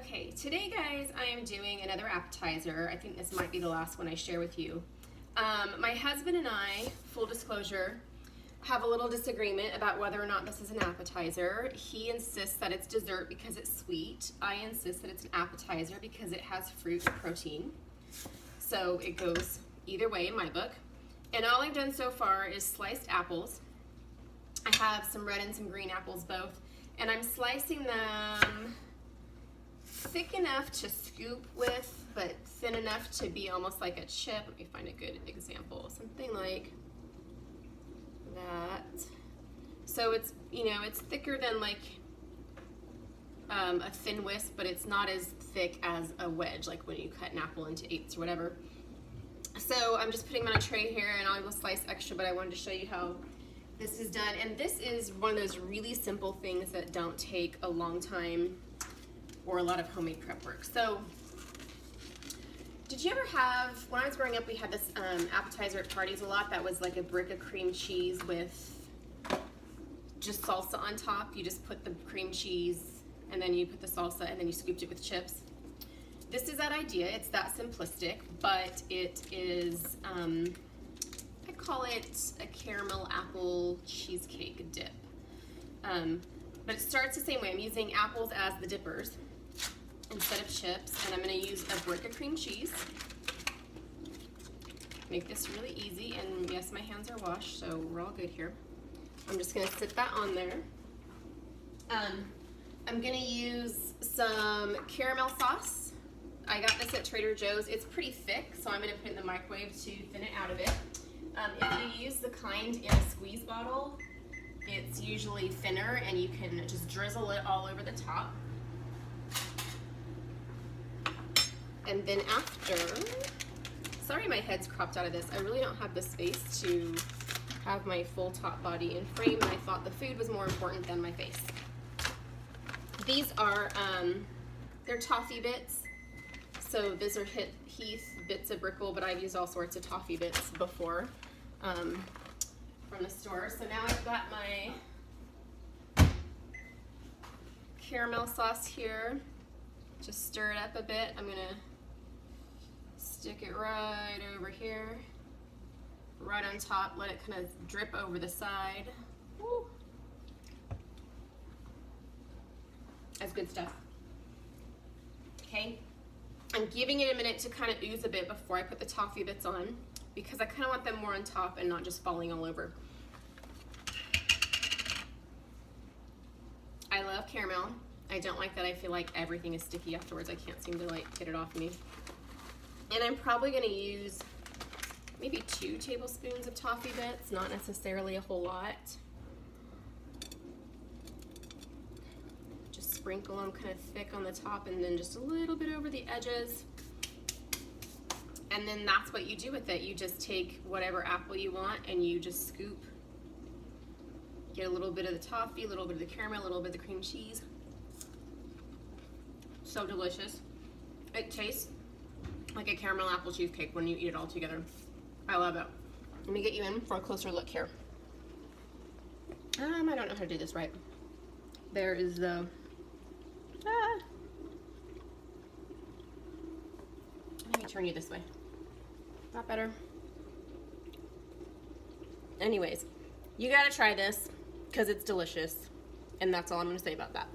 Okay, today guys, I am doing another appetizer. I think this might be the last one I share with you. My husband and I, full disclosure, have a little disagreement about whether or not this is an appetizer. He insists that it's dessert because it's sweet. I insist that it's an appetizer because it has fruit and protein. So it goes either way in my book. And all I've done so far is sliced apples. I have some red and some green apples both, and I'm slicing them thick enough to scoop with, but thin enough to be almost like a chip. Let me find a good example. Something like that. So it's, it's thicker than like a thin wisp, but it's not as thick as a wedge, like when you cut an apple into eighths or whatever. So I'm just putting them on a tray here, and I will slice extra, but I wanted to show you how this is done. And this is one of those really simple things that don't take a long time or a lot of homemade prep work. So, did you ever have, when I was growing up, we had this appetizer at parties a lot that was like a brick of cream cheese with just salsa on top. You just put the cream cheese and then you put the salsa and then you scooped it with chips. This is that idea. It's that simplistic, but it is, I call it a caramel apple cheesecake dip. But it starts the same way. I'm using apples as the dippers instead of chips, and I'm going to use a brick of cream cheese. Make this really easy, and yes, my hands are washed, so we're all good here. I'm just going to sit that on there. I'm going to use some caramel sauce. I got this at Trader Joe's. It's pretty thick, so I'm going to put it in the microwave to thin it out a bit. If you use the kind in a squeeze bottle, it's usually thinner, and you can just drizzle it all over the top. And then after, sorry my head's cropped out of this. I really don't have the space to have my full top body in frame, and I thought the food was more important than my face. These are, they're toffee bits. So these are Heath bits of Brickle, but I've used all sorts of toffee bits before from the store. So now I've got my caramel sauce here. Just stir it up a bit. I'm gonna stick it right over here, right on top, let it kind of drip over the side. Woo. That's good stuff. Okay, I'm giving it a minute to kind of ooze a bit before I put the toffee bits on, because I kind of want them more on top and not just falling all over. I love caramel. I don't like that I feel like everything is sticky afterwards. I can't seem to like get it off me. And I'm probably gonna use maybe 2 tablespoons of toffee bits, not necessarily a whole lot. Just sprinkle them kind of thick on the top and then just a little bit over the edges. And then that's what you do with it. You just take whatever apple you want and you just scoop. Get a little bit of the toffee, a little bit of the caramel, a little bit of the cream cheese. So delicious. It tastes like a caramel apple cheesecake when you eat it all together. I love it. Let me get you in for a closer look here. I don't know how to do this right. There is the, let me turn you this way. Not better. Anyways, you gotta try this because it's delicious, and that's all I'm gonna say about that.